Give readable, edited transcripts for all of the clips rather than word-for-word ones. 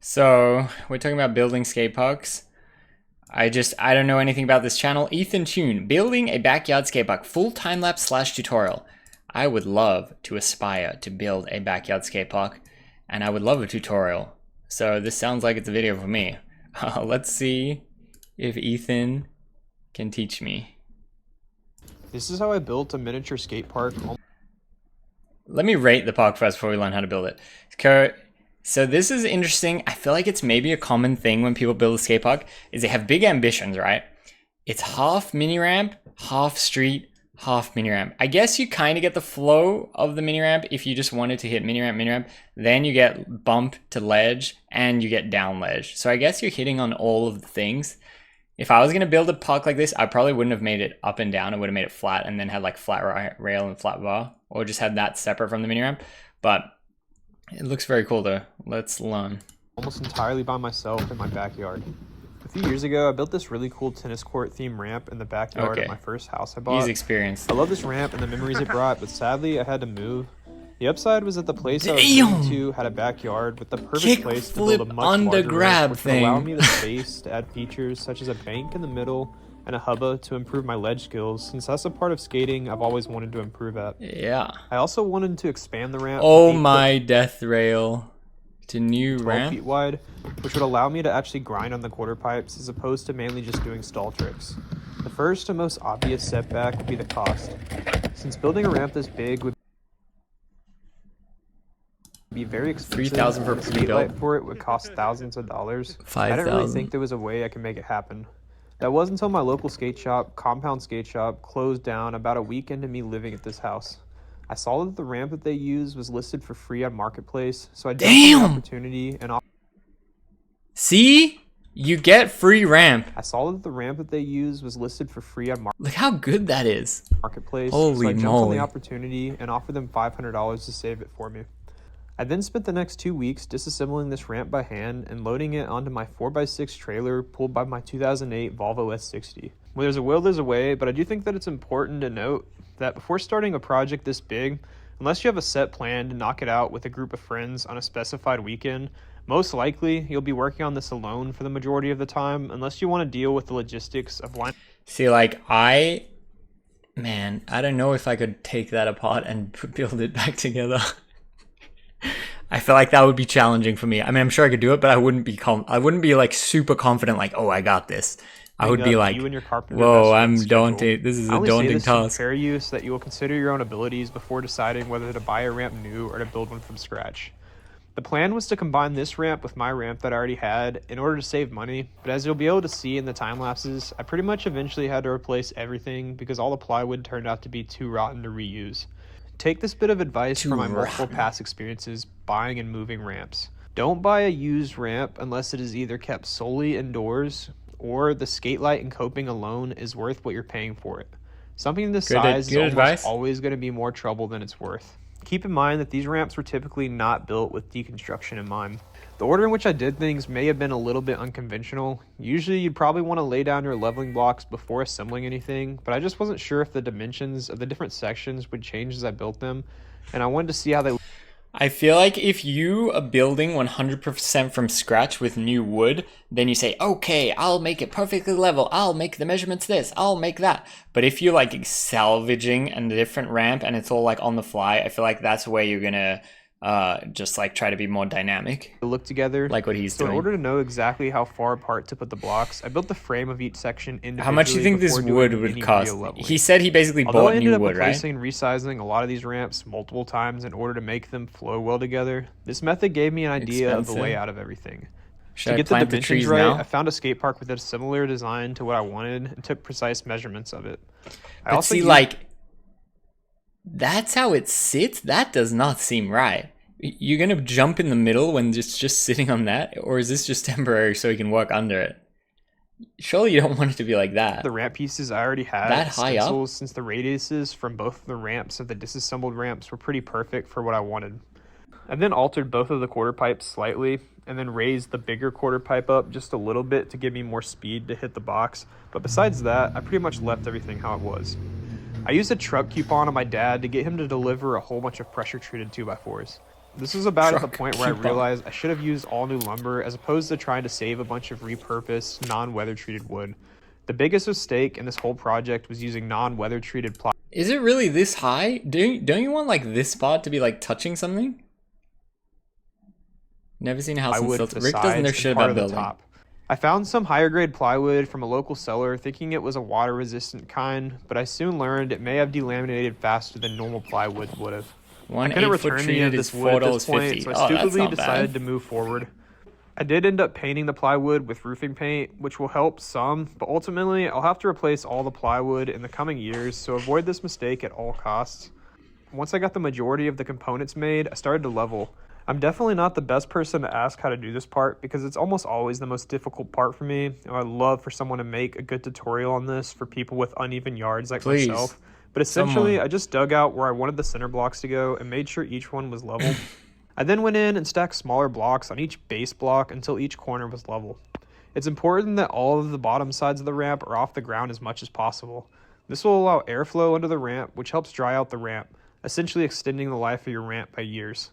So we're talking about building skate parks. I don't know anything about this channel. Ethan Tune, building a backyard skate park, full time lapse slash tutorial. I would love to aspire to build a backyard skate park, and I would love a tutorial. So this sounds like it's a video for me. Let's see if Ethan can teach me. This is how I built a miniature skate park. Let me rate the park first before we learn how to build it. So this is interesting. I feel like it's maybe a common thing when people build a skate park is they have big ambitions, right? It's half mini ramp, half street, half mini ramp. I guess you kind of get the flow of the mini ramp if you just wanted to hit mini ramp. Then you get bump to ledge and you get down ledge. So I guess you're hitting on all of the things. If I was going to build a park like this, I probably wouldn't have made it up and down. I would have made it flat and then had like flat rail and flat bar, or just had that separate from the mini ramp. But it looks very cool though. Let's learn. Almost entirely by myself in my backyard. A few years ago, I built this really cool tennis court themed ramp in the backyard of my first house I bought. He's experienced. I love this ramp and the memories it brought, but sadly I had to move. The upside was that the place I was moving to had a backyard with the perfect place to build a much larger ramp, which would allow me the space to add features such as a bank in the middle and a hubba to improve my ledge skills, since that's a part of skating I've always wanted to improve at. Yeah. I also wanted to expand the ramp. Oh my death rail to new 12 ramp. feet wide, which would allow me to actually grind on the quarter pipes as opposed to mainly just doing stall tricks. The first and most obvious setback would be the cost, since building a ramp this big would be very expensive. $3,000 for a skate built. light for it would cost thousands of dollars. I didn't really $5,000. think there was a way I could make it happen. That was until my local skate shop, Compound Skate Shop, closed down about a week into me living at this house. I saw that the ramp that they used was listed for free on Marketplace, so I jumped on the opportunity and See? You get free ramp. I saw that the ramp that they used was listed for free on Look how good that is. Marketplace. Holy so I jumped on moly. the opportunity and offered them $500 to save it for me. I then spent the next 2 weeks disassembling this ramp by hand and loading it onto my 4x6 trailer pulled by my 2008 Volvo S60. Where there's a will, there's a way, but I do think that it's important to note that before starting a project this big, unless you have a set plan to knock it out with a group of friends on a specified weekend, most likely you'll be working on this alone for the majority of the time, unless you want to deal with the logistics of line. See, like, man, I don't know if I could take that apart and build it back together. I feel like that would be challenging for me. I mean, I'm sure I could do it, but I wouldn't be like super confident, like, oh, I got this. I would be like, whoa, I'm daunted. This is a daunting task. Fair use that you will consider your own abilities before deciding whether to buy a ramp new or to build one from scratch. The plan was to combine this ramp with my ramp that I already had in order to save money, but as you'll be able to see in the time lapses, I pretty much eventually had to replace everything because all the plywood turned out to be too rotten to reuse. Take this bit of advice from my multiple past experiences buying and moving ramps. Don't buy a used ramp unless it is either kept solely indoors or the skate light and coping alone is worth what you're paying for it. Something this size is almost always going to be more trouble than it's worth. Keep in mind that these ramps were typically not built with deconstruction in mind. The order in which I did things may have been a little bit unconventional. Usually you'd probably want to lay down your leveling blocks before assembling anything, but I just wasn't sure if the dimensions of the different sections would change as I built them, and I wanted to see how they... I feel like if you are building 100% from scratch with new wood, then you say, okay, I'll make it perfectly level. I'll make the measurements this. I'll make that. But if you're like salvaging a different ramp and it's all like on the fly, I feel like that's where you're gonna just like try to be more dynamic. Look together, like what he's doing. In order to know exactly how far apart to put the blocks, I built the frame of each section individually. How much do you think this wood would cost? He said he basically bought new wood, right? I ended up replacing and resizing a lot of these ramps multiple times in order to make them flow well together. This method gave me an idea of the layout of everything. To get the dimensions right, I found a skate park with a similar design to what I wanted and took precise measurements of it. I also see, like, that's how it sits? That does not seem right. You're gonna jump in the middle when it's just sitting on that? Or is this just temporary so you can work under it? Surely you don't want it to be like that. The ramp pieces I already had that high up? Since the radiuses from both the ramps of the disassembled ramps were pretty perfect for what I wanted. I then altered both of the quarter pipes slightly and then raised the bigger quarter pipe up just a little bit to give me more speed to hit the box. But besides that, I pretty much left everything how it was. I used a truck coupon on my dad to get him to deliver a whole bunch of pressure treated 2x4s. This is about at the Truck point where I coupon. realized I should have used all new lumber as opposed to trying to save a bunch of repurposed, non-weather treated wood. The biggest mistake in this whole project was using non-weather treated plywood. Is it really this high? Don't you want like this part to be like touching something? Never seen a house in Plywood Stilton. for the Rick doesn't know sides shit and part about of the building. top. I found some higher grade plywood from a local seller thinking it was a water resistant kind, but I soon learned it may have delaminated faster than normal plywood would have. One I couldn't 8-foot return any treated of is this wood at this $4.50. point, so I Oh, that's stupidly not decided bad. to move forward. I did end up painting the plywood with roofing paint, which will help some, but ultimately I'll have to replace all the plywood in the coming years, so avoid this mistake at all costs. Once I got the majority of the components made, I started to level. I'm definitely not the best person to ask how to do this part because it's almost always the most difficult part for me. I'd love for someone to make a good tutorial on this for people with uneven yards like Please. myself. But essentially, Someone. I just dug out where I wanted the center blocks to go and made sure each one was level. I then went in and stacked smaller blocks on each base block until each corner was level. It's important that all of the bottom sides of the ramp are off the ground as much as possible. This will allow airflow under the ramp, which helps dry out the ramp, essentially extending the life of your ramp by years.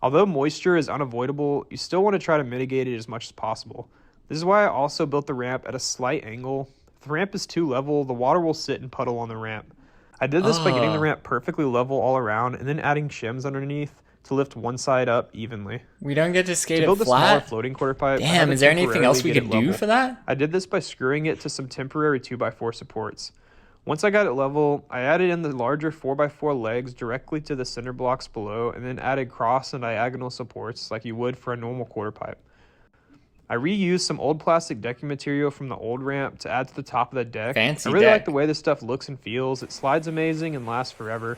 Although moisture is unavoidable, you still want to try to mitigate it as much as possible. This is why I also built the ramp at a slight angle. If the ramp is too level, the water will sit and puddle on the ramp. I did this by getting the ramp perfectly level all around and then adding shims underneath to lift one side up evenly. We don't get to skate To it build the smaller flat? floating quarter pipe, I had Damn, to is there anything else we temporarily could get it do level. for that? I did this by screwing it to some temporary 2x4 supports. Once I got it level, I added in the larger 4x4 legs directly to the center blocks below and then added cross and diagonal supports like you would for a normal quarter pipe. I reused some old plastic decking material from the old ramp to add to the top of the deck. Fancy I really deck. like the way this stuff looks and feels. It slides amazing and lasts forever.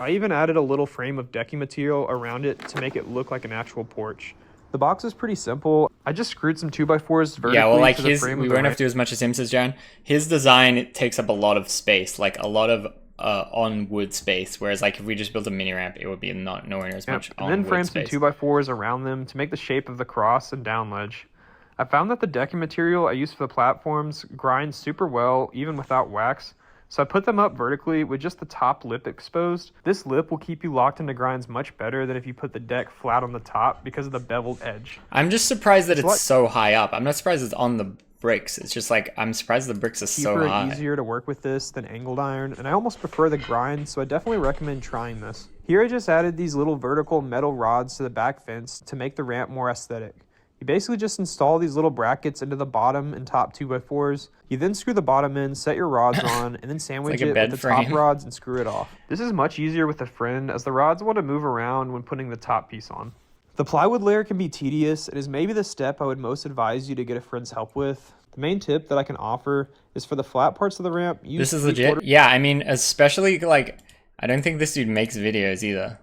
I even added a little frame of decking material around it to make it look like an actual porch. The box is pretty simple. I just screwed some 2x4s vertically Yeah, well, like to the frame we of the won't have ramp. to do as much as him, says Jan. His design, it takes up a lot of space, like a lot of on wood space. Whereas, like, if we just built a mini ramp, it would be nowhere near as much And on then wood frame some space. 2x4s around them to make the shape of the cross and down ledge. I found that the decking material I used for the platforms grinds super well even without wax, so I put them up vertically with just the top lip exposed. This lip will keep you locked into grinds much better than if you put the deck flat on the top because of the beveled edge. I'm just surprised that It's it's so high up. I'm not surprised it's on the bricks. It's just like, I'm surprised the bricks are so Cheaper high. and easier to work with this than angled iron, and I almost prefer the grind, so I definitely recommend trying this. Here I just added these little vertical metal rods to the back fence to make the ramp more aesthetic. You basically just install these little brackets into the bottom and top 2x4s. You then screw the bottom in, set your rods on, and then sandwich like a it bed with the top frame. rods and screw it off. This is much easier with a friend as the rods want to move around when putting the top piece on. The plywood layer can be tedious and is maybe the step I would most advise you to get a friend's help with. The main tip that I can offer is for the flat parts of the ramp, use This is 3/4 legit. Yeah, I mean, especially, like, I don't think this dude makes videos either.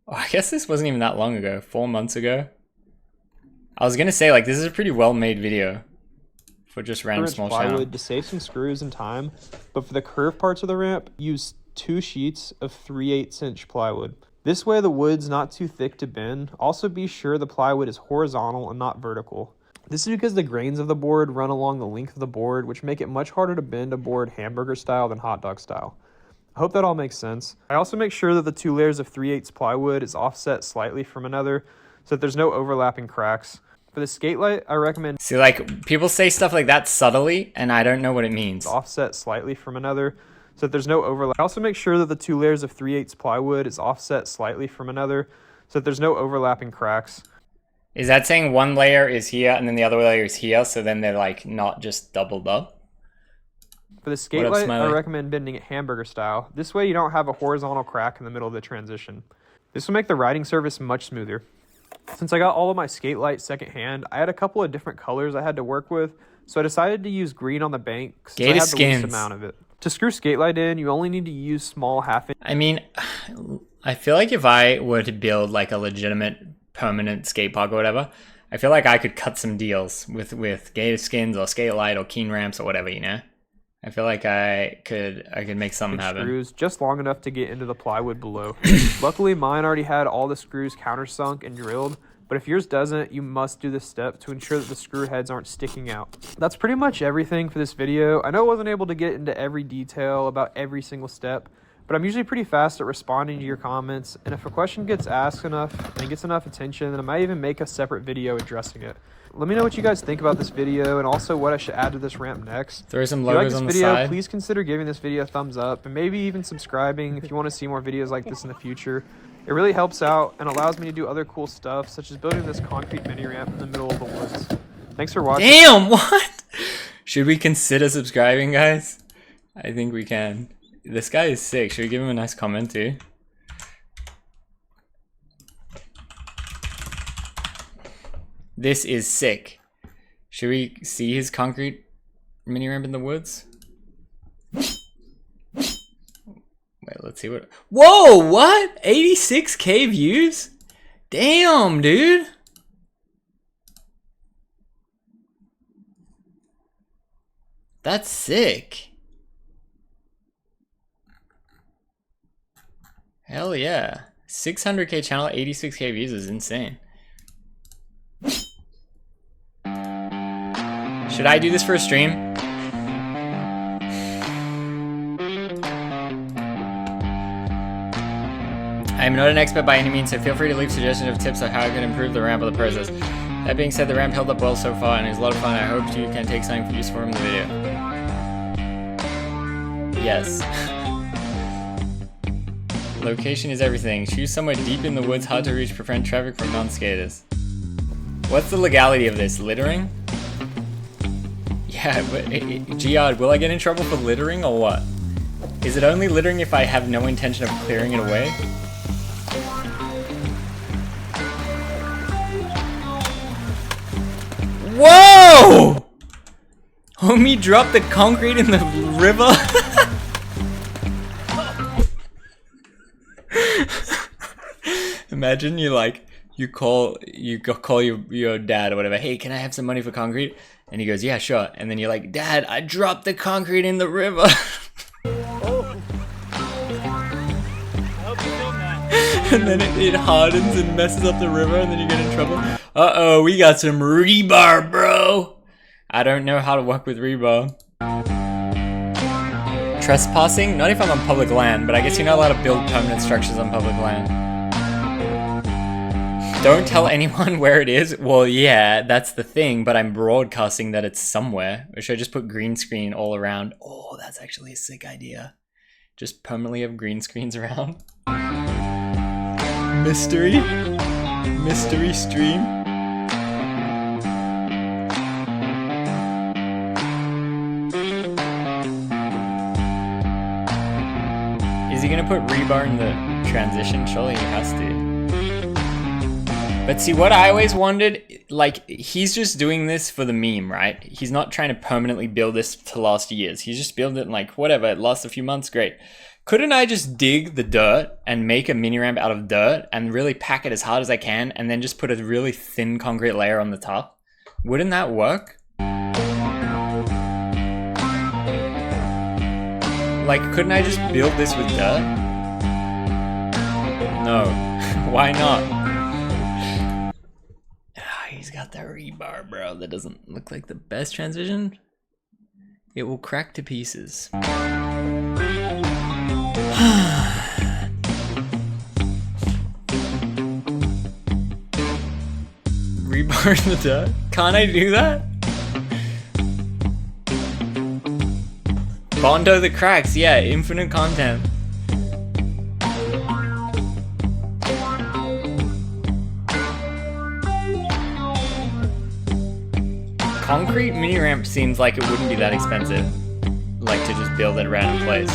Oh, I guess this wasn't even that long ago. 4 months ago. I was gonna say, like, this is a pretty well-made video for just random inch small plywood channel. to save some screws and time, but for the curved parts of the ramp, use 2 sheets of 3/8 inch plywood. This way the wood's not too thick to bend. Also be sure the plywood is horizontal and not vertical. This is because the grains of the board run along the length of the board, which make it much harder to bend a board hamburger style than hot dog style. I hope that all makes sense. I also make sure that the 2 layers of 3/8 plywood is offset slightly from another so that there's no overlapping cracks. For the skate light, I recommend See, like, people say stuff like that subtly, and I don't know what it means. offset slightly from another so that there's no overlap. I also make sure that the 2 layers of 3/8 plywood is offset slightly from another so that there's no overlapping cracks. Is that saying one layer is here and then the other layer is here, so then they're, like, not just doubled up? For the skate What up, light, I Smiley? recommend bending it hamburger style. This way you don't have a horizontal crack in the middle of the transition. This will make the riding surface much smoother. Since I got all of my skate lights secondhand, I had a couple of different colors I had to work with, so I decided to use green on the bank since I Gator had the least skins. amount of it. To screw skate light in, you only need to use small half-inch I mean, I feel like if I were to build, like, a legitimate permanent skate park or whatever, I feel like I could cut some deals with Gator skins or skate light or keen ramps or whatever, you know? I feel like I could make something happen. screws just long enough to get into the plywood below. Luckily, mine already had all the screws countersunk and drilled, but if yours doesn't, you must do this step to ensure that the screw heads aren't sticking out. That's pretty much everything for this video. I know I wasn't able to get into every detail about every single step, but I'm usually pretty fast at responding to your comments, and if a question gets asked enough and gets enough attention, then I might even make a separate video addressing it. Let me know what you guys think about this video and also what I should add to this ramp next. Throw some If you like logos this on the video, side. please consider giving this video a thumbs up and maybe even subscribing if you want to see more videos like this in the future. It really helps out and allows me to do other cool stuff, such as building this concrete mini ramp in the middle of the woods. Thanks for watching. Damn, what? Should we consider subscribing, guys? I think we can. This guy is sick. Should we give him a nice comment too? This is sick. Should we see his concrete mini ramp in the woods? Wait, let's see what. Whoa, what? 86K views? Damn, dude. That's sick. Hell yeah. 600K channel, 86K views is insane. Should I do this for a stream? I am not an expert by any means, so feel free to leave suggestions of tips on how I can improve the ramp of the process. That being said, the ramp held up well so far and is a lot of fun. I hope you can take something useful from the video. Yes. Location is everything. Choose somewhere deep in the woods, hard to reach, prevent traffic from non-skaters. What's the legality of this? Littering? Yeah, but Giard, will I get in trouble for littering or what? Is it only littering if I have no intention of clearing it away? Whoa! Homie dropped the concrete in the river. Imagine you call your dad or whatever. Hey, can I have some money for concrete? And he goes, yeah, sure. And then you're like, Dad, I dropped the concrete in the river. Oh. I hope you filmed that. And then it hardens and messes up the river, and then you get in trouble. Uh-oh, we got some rebar, bro. I don't know how to work with rebar. Trespassing? Not if I'm on public land, but I guess you're not allowed to build permanent structures on public land. Don't tell anyone where it is. Well, yeah, that's the thing, but I'm broadcasting that it's somewhere. Or should I just put green screen all around? Oh, that's actually a sick idea. Just permanently have green screens around. Mystery? Mystery stream? Is he gonna put rebar in the transition? Surely he has to. But see, what I always wondered, like, he's just doing this for the meme, right? He's not trying to permanently build this to last years. He's just building it in, like, whatever, it lasts a few months, great. Couldn't I just dig the dirt and make a mini ramp out of dirt and really pack it as hard as I can and then just put a really thin concrete layer on the top? Wouldn't that work? Like, couldn't I just build this with dirt? No. Why not? He's got that rebar, bro. That doesn't look like the best transition. It will crack to pieces. Rebar in the dirt? Can't I do that? Bondo the cracks, yeah, infinite content. Concrete mini ramp seems like it wouldn't be that expensive. Like to just build at a random place.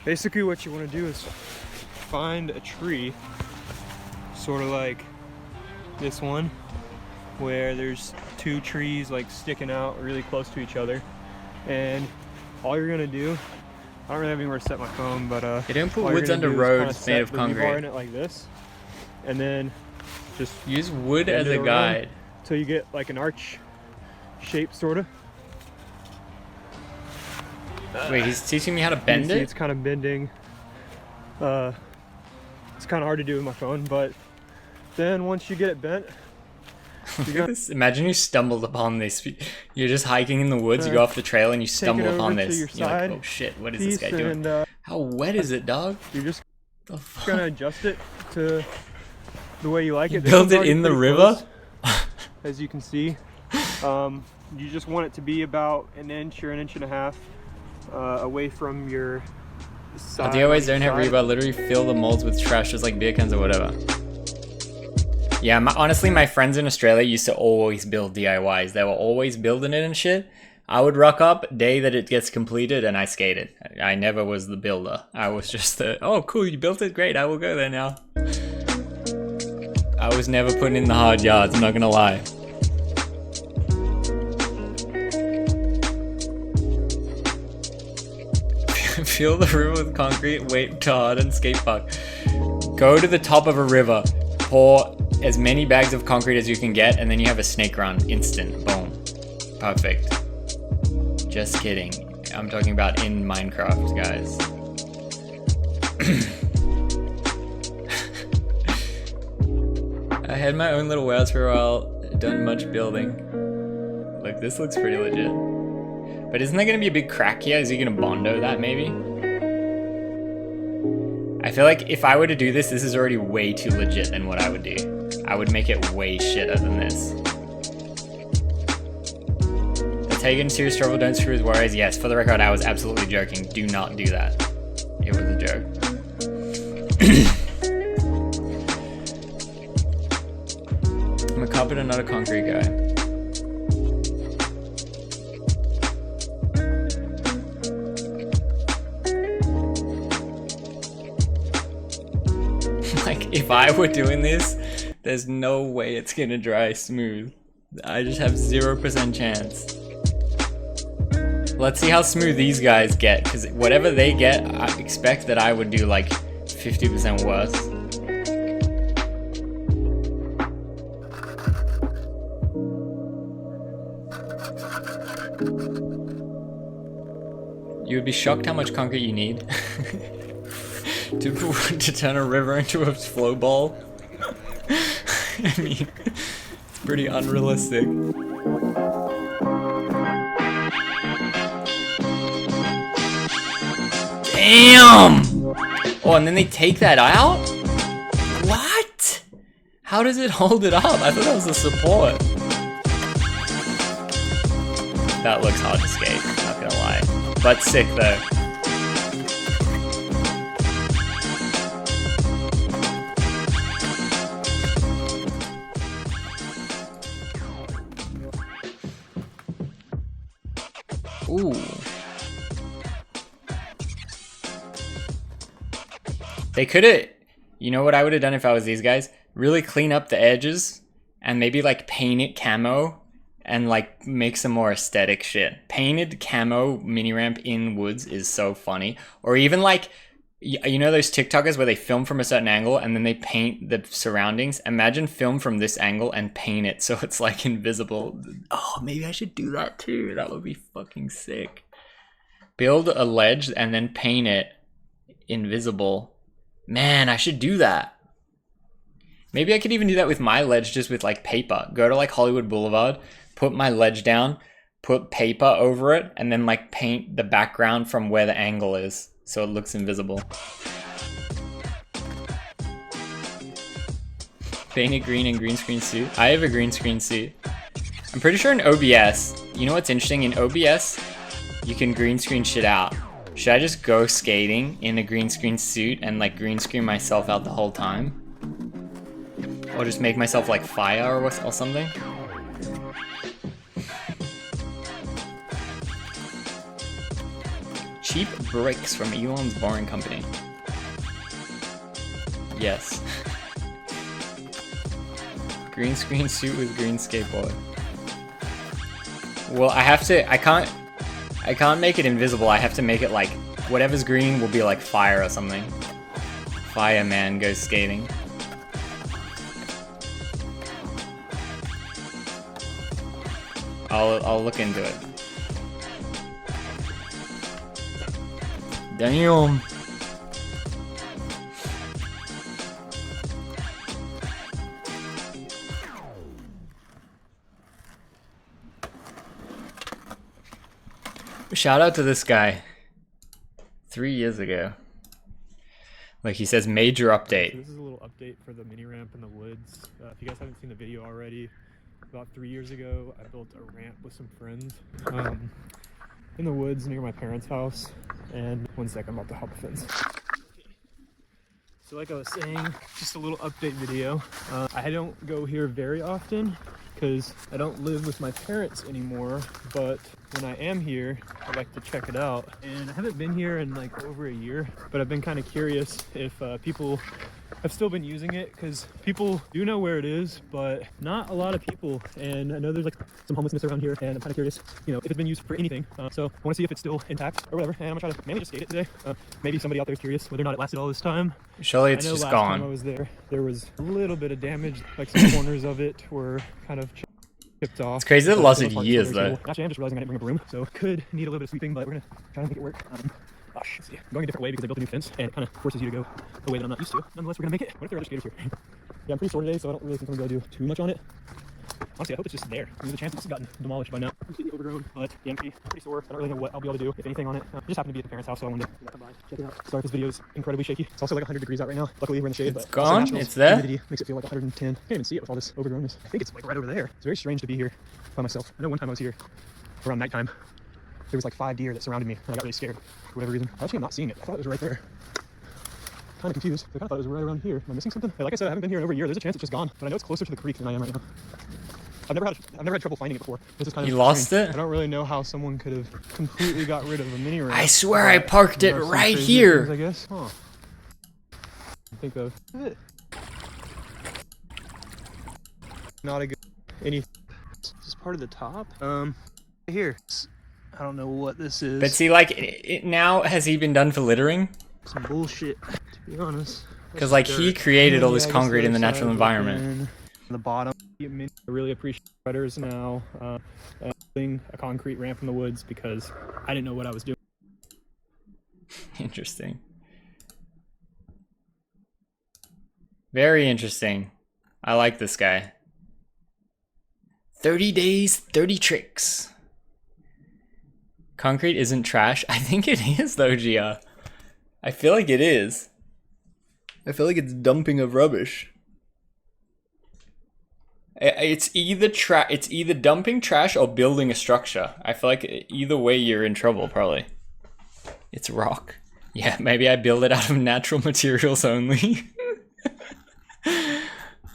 Basically what you want to do is find a tree, sort of like this one, where there's two trees like sticking out really close to each other, and all you're gonna do, I don't really have anywhere to set my phone, but You don't put woods under roads made of concrete. in it like this, and then just use wood as a guide till you get like an arch shape, sort of. Wait, he's teaching me how to bend it? It's kind of bending. It's kind of hard to do with my phone, but then once you get it bent, Look at this. Imagine you stumbled upon this. You're just hiking in the woods, you go off the trail, and you stumble it upon over to this. your You're like, side oh shit, what is this guy doing? And How wet is it, dog? you're just The fuck? gonna adjust it to the way you like it. This Build one's it already in the pretty river? close, as you can see. You just want it to be about an inch or an inch and a half away from your side. DIYs don't have rebar, literally fill the molds with trash just like beer cans or whatever. Yeah, honestly, my friends in Australia used to always build DIYs. They were always building it and shit. I would rock up day that it gets completed and I skated. I never was the builder. I was just the, oh cool, you built it, great, I will go there now. I was never putting in the hard yards, I'm not gonna lie. Fill the river with concrete, wait to harden, skate park. Go to the top of a river, pour as many bags of concrete as you can get, and then you have a snake run, instant, boom. Perfect. Just kidding. I'm talking about in Minecraft, guys. I had my own little warehouse for a while, done much building. Look, this looks pretty legit. But isn't there gonna be a big crack here? Is he gonna Bondo that maybe? I feel like if I were to do this, this is already way too legit than what I would do. I would make it way shitter than this. That's how you get in serious trouble, don't screw with warriors. Yes, for the record, I was absolutely joking. Do not do that. It was a joke. I'm a carpenter, not a concrete guy. Like, if I were doing this, there's no way it's gonna dry smooth. I just have 0% chance. Let's see how smooth these guys get, because whatever they get, I expect that I would do like 50% worse. You would be shocked how much concrete you need to turn a river into a flow ball. I mean, it's pretty unrealistic. Damn! Oh, and then they take that out? What? How does it hold it up? I thought that was a support. That looks hard to skate, not gonna lie. But sick though. Ooh. They could've, you know what I would've done if I was these guys? Really clean up the edges and maybe like paint it camo and like make some more aesthetic shit. Painted camo mini ramp in woods is so funny. Or even like, you know those TikTokers where they film from a certain angle and then they paint the surroundings? Imagine film from this angle and paint it so it's like invisible. Oh, maybe I should do that too. That would be fucking sick. Build a ledge and then paint it invisible. Man, I should do that. Maybe I could even do that with my ledge, just with like paper. Go to like Hollywood Boulevard, put my ledge down, put paper over it, and then like paint the background from where the angle is so it looks invisible. Paint it green and green screen suit. I have a green screen suit. I'm pretty sure in OBS, you know what's interesting? In OBS, you can green screen shit out. Should I just go skating in a green screen suit and like green screen myself out the whole time? Or just make myself like fire or something? Cheap bricks from Elon's Boring Company. Yes. Green screen suit with green skateboard. Well, I can't make it invisible. I have to make it like, whatever's green will be like fire or something. Fireman goes skating. I'll look into it. Damn. shout out to this guy. 3 years ago. Like he says, major update. So this is a little update for the mini ramp in the woods. If you guys haven't seen the video already, about 3 years ago, I built a ramp with some friends in the woods near my parents' house. And one sec, I'm about to hop a fence. So like I was saying, just a little update video. I don't go here very often because I don't live with my parents anymore, but when I am here, I like to check it out. And I haven't been here in like over a year, but I've been kind of curious if people have still been using it, because people do know where it is, but not a lot of people. And I know there's like some homelessness around here, and I'm kind of curious, you know, if it's been used for anything. So I want to see if it's still intact or whatever, and I'm gonna try to mainly just skate it today. Maybe somebody out there is curious whether or not it lasted all this time. Surely it's I know just last gone. time I was there was a little bit of damage, like some corners of it were kind of chipped off. It's crazy that it lasted Some years, parts though. were cool. Actually, I'm just realizing I didn't bring a broom, so could need a little bit of sweeping, but we're gonna try to make it work. Gosh, let's see. I'm going a different way because I built a new fence, and it kind of forces you to go a way that I'm not used to. Nonetheless, we're gonna make it. What if there are other skaters here? Yeah, I'm pretty sore today, so I don't really think I'm gonna be able to do too much on it. Honestly, I hope it's just there. There's a chance it's gotten demolished by now. Completely overgrown, but yeah, I'm pretty sore. I don't really know what I'll be able to do, if anything, on it. I just happened to be at the parents' house, so I wanted to come by, check it out. Sorry if this video is incredibly shaky. It's also like 100 degrees out right now. Luckily, we're in the shade, It's but gone? also It's there? humidity makes it feel like 110. Can't even see it with all this overgrownness. I think it's like right over there. It's very strange to be here by myself. I know one time I was here around nighttime. There was like 5 deer that surrounded me, and I got really scared for whatever reason. Actually, I'm not seeing it. I thought it was right there. Kind of confused. I kind of thought it was right around here. Am I missing something? Hey, like I said, I haven't been here in over a year. There's a chance it's just gone, but I know it's closer to the creek than I am right now. I've never had trouble finding it before. This is kind of You lost strange. it? I don't really know how someone could have completely got rid of a mini ramp. I swear I parked it There are some right crazy here. things, I guess. Huh. Think of it. Not a good any. Is this part of the top? Here. I don't know what this is. But see, like, it now, has he been done for littering? Some bullshit, to be honest. Because, like, he created all this Yeah, I guess concrete in the other natural side environment. open. The bottom. I really appreciate spreaders now. Building a concrete ramp in the woods because I didn't know what I was doing. Interesting. Very interesting. I like this guy. 30 days, 30 tricks. Concrete isn't trash. I think it is though, Gia. I feel like it is. I feel like it's dumping of rubbish. It's either dumping trash or building a structure. I feel like either way you're in trouble, probably. It's rock. Yeah, maybe I build it out of natural materials only.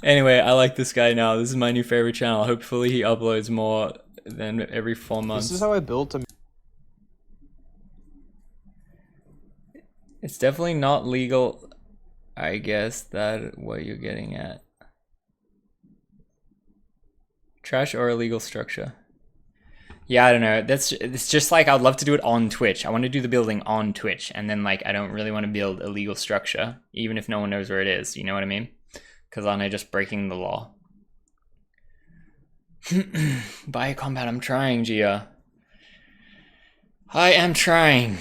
Anyway, I like this guy now. This is my new favorite channel. Hopefully he uploads more than every 4 months. This is how I built a. It's definitely not legal. I guess that what you're getting at. Trash or illegal structure. Yeah, I don't know. It's just like I'd love to do it on Twitch. I want to do the building on Twitch, and then like I don't really want to build a legal structure, even if no one knows where it is. You know what I mean? Because aren't I just breaking the law? Buy a compound. I'm trying, Gia. I am trying.